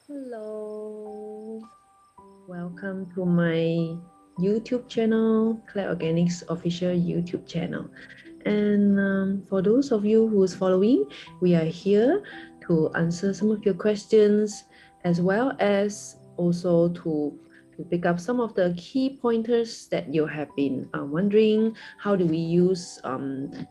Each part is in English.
Hello, welcome to my YouTube channel, Claire Organics official YouTube channel. And for those of you who's following, we are here to answer some of your questions, as well as also to pick up some of the key pointers that you have been wondering. How do we use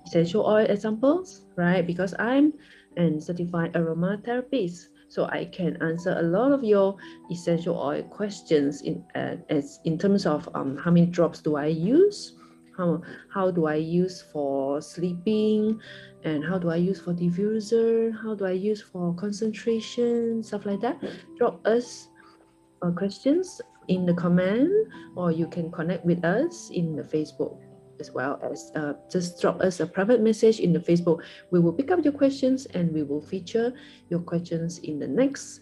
essential oil examples, right? Because I'm a certified aromatherapist, so I can answer a lot of your essential oil questions in terms of how many drops do I use, how do I use for sleeping, and how do I use for diffuser, how do I use for concentration, stuff like that. Drop us questions in the comment, or you can connect with us in the Facebook, as well as just drop us a private message in the Facebook. We will pick up your questions and we will feature your questions in the next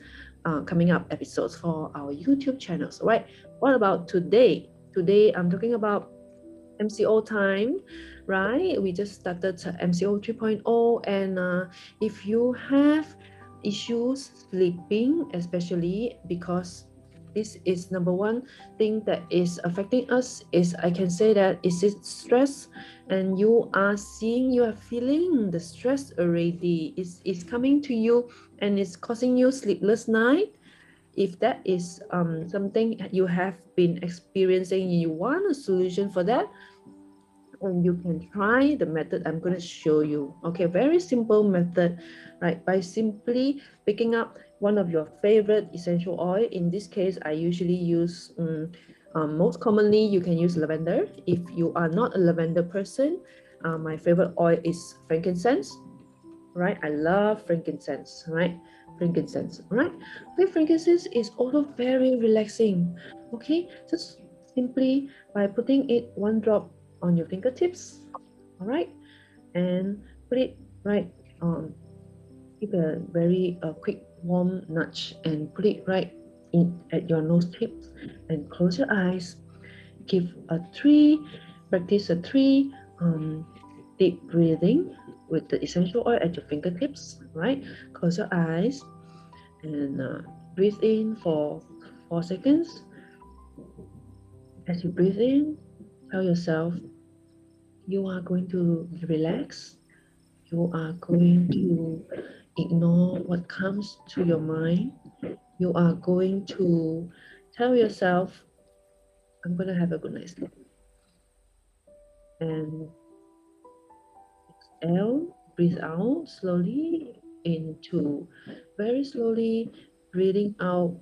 coming up episodes for our YouTube channels. All right, what about today? Today I'm talking about MCO time, right? We just started MCO 3.0, and if you have issues sleeping, especially because this is number one thing that is affecting us, is I can say that is it stress, and you are feeling the stress already. It's coming to you and it's causing you sleepless night. If that is something you have been experiencing, you want a solution for that, and you can try the method I'm going to show you. Okay, very simple method, right? By simply picking up one of your favorite essential oil. In this case, I usually use most commonly you can use lavender. If you are not a lavender person, my favorite oil is frankincense, right? I love frankincense, right? Frankincense, right? Okay, frankincense is also very relaxing. Okay, just simply by putting it one drop on your fingertips, all right, and put it right on. Give a very quick warm nudge and put it right in at your nose tips, and close your eyes. Give a three, practice a three deep breathing with the essential oil at your fingertips, right? Close your eyes and breathe in for 4 seconds. As you breathe in, tell yourself you are going to relax. You are going to ignore what comes to your mind. You are going to tell yourself, I'm going to have a good night's sleep. And exhale, breathe out slowly into, very slowly breathing out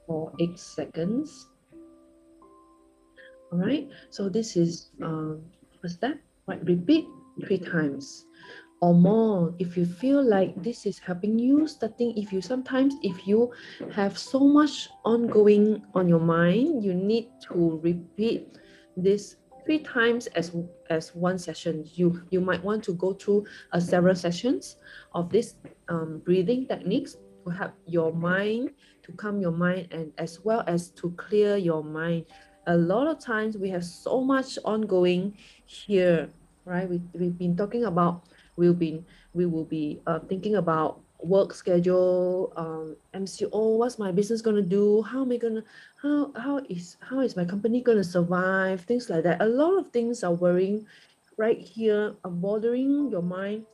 for 8 seconds. All right, so this is first step, right? Repeat 3 times or more if you feel like this is helping you. Starting, if you have so much ongoing on your mind, you need to repeat this 3 times as one session. You might want to go through several sessions of this breathing techniques to help your mind, to calm your mind, and as well as to clear your mind. A lot of times we have so much ongoing here, right? We've been talking about, we will be thinking about work schedule, MCO, what's my business gonna do, how am I gonna, how is my company gonna survive, things like that. A lot of things are worrying right here, are bothering your mind.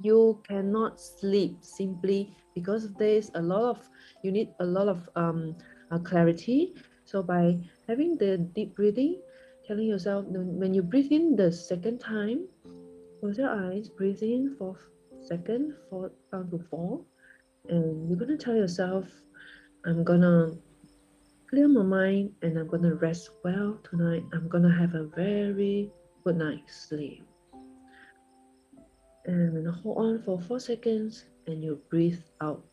You cannot sleep simply because of this. You need a lot of clarity. So by having the deep breathing, telling yourself, when you breathe in the second time, close your eyes, breathe in for second, four, down to 4, and you're gonna tell yourself, I'm gonna clear my mind and I'm gonna rest well tonight. I'm gonna have a very good night's sleep. And hold on for 4 seconds and you breathe out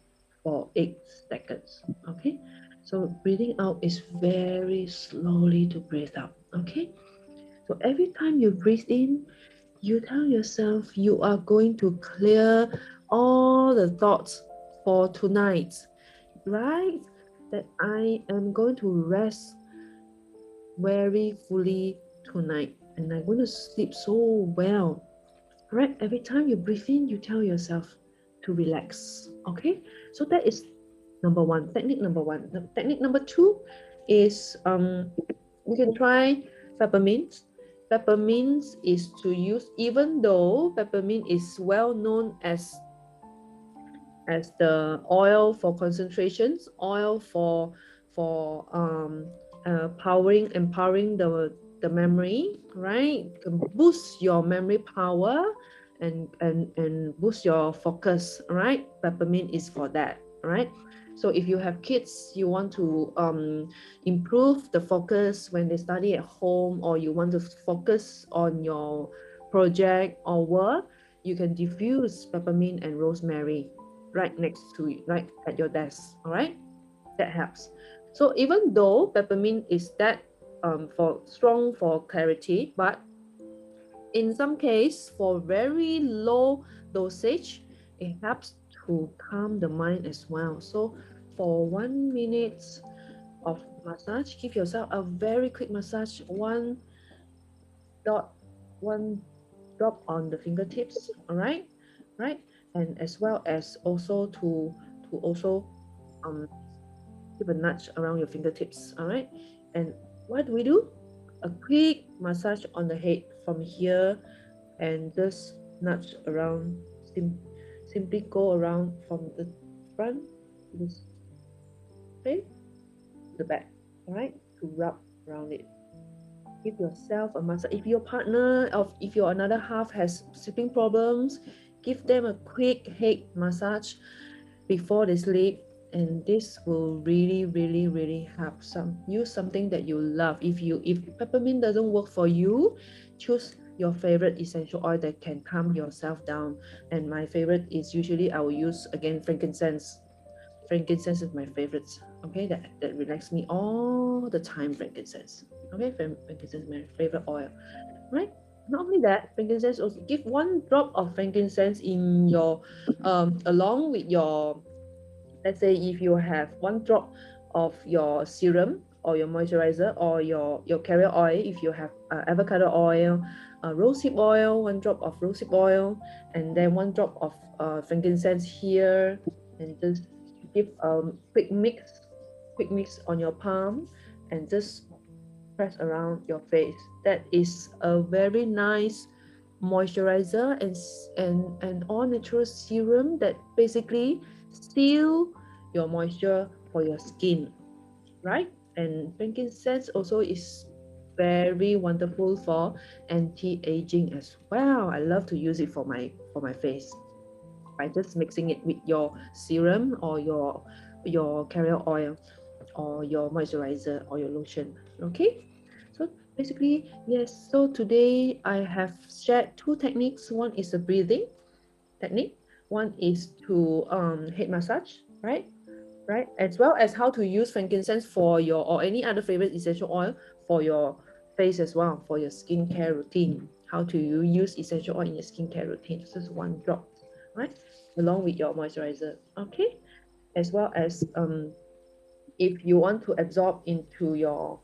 for 8 seconds. Okay, so breathing out is very slowly to breathe out. Okay, so every time you breathe in, you tell yourself you are going to clear all the thoughts for tonight, right? That I am going to rest very fully tonight and I'm going to sleep so well. Right? Every time you breathe in, you tell yourself to relax. Okay? So that is Number one, technique number one. The technique number two is you can try peppermint. Peppermint is to use, even though peppermint is well known as the oil for concentrations, oil for empowering the memory, right? Can boost your memory power and boost your focus, right? Peppermint is for that, right? So if you have kids, you want to improve the focus when they study at home, or you want to focus on your project or work, you can diffuse peppermint and rosemary right next to you, right at your desk. All right, that helps. So even though peppermint is that for strong for clarity, but in some case for very low dosage, it helps to calm the mind as well. So for 1 minute of massage, give yourself a very quick massage, one drop on the fingertips. All right, right, and as well as also to also give a nudge around your fingertips. All right, and what do we do? A quick massage on the head from here, and just nudge around. Simply go around from the front to the face to the back. All right, to rub around it. Give yourself a massage. If your partner, or if your another half has sleeping problems, give them a quick head massage before they sleep, and this will really help. Use something that you love. If peppermint doesn't work for you, choose your favorite essential oil that can calm yourself down. And my favorite is usually I will use again frankincense. Frankincense is my favorite. Okay, that relax me all the time. Frankincense. Okay, frankincense is my favorite oil. Right? Not only that, frankincense also give one drop of frankincense in your along with your, let's say if you have one drop of your serum or your moisturizer or your carrier oil, if you have avocado oil, rosehip oil, one drop of rosehip oil, and then one drop of frankincense here, and just give a quick mix on your palm and just press around your face. That is a very nice moisturizer and all natural serum that basically seal your moisture for your skin, right? And frankincense also is very wonderful for anti-aging as well. I love to use it for my face by just mixing it with your serum or your carrier oil or your moisturizer or your lotion. Okay, so basically, yes, so today I have shared two techniques. One is a breathing technique, one is to head massage, right, as well as how to use frankincense for your or any other favorite essential oil for your face as well, for your skincare routine. How to you use essential oil in your skincare routine, just one drop, right, along with your moisturizer. Okay, as well as if you want to absorb into your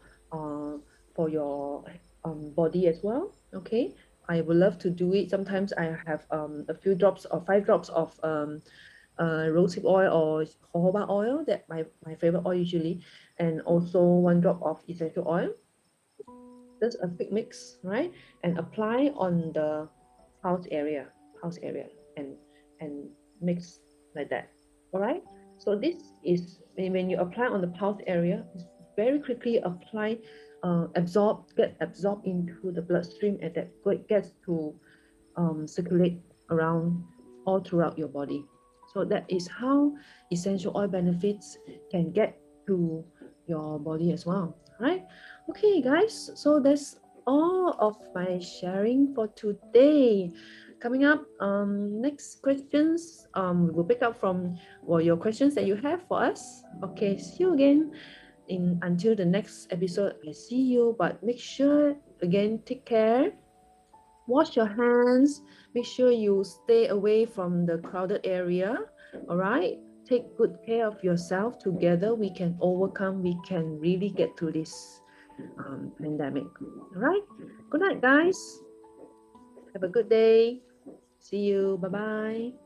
for your body as well. Okay, I would love to do it. Sometimes I have a few drops or 5 drops of rosehip oil or jojoba oil, that my favorite oil usually, and also one drop of essential oil, just a quick mix, right, and apply on the house area and mix like that. All right, so this is when you apply on the pulse area, it's very quickly apply, get absorbed into the bloodstream, and that gets to circulate around all throughout your body. So that is how essential oil benefits can get to your body as well, right? Okay, guys, so that's all of my sharing for today. Coming up, next questions, we'll pick up from your questions that you have for us. Okay, see you again until the next episode. I see you, but make sure again, take care. Wash your hands. Make sure you stay away from the crowded area. All right. Take good care of yourself. Together we can overcome. We can really get through this pandemic. All right. Good night, guys. Have a good day. See you. Bye bye.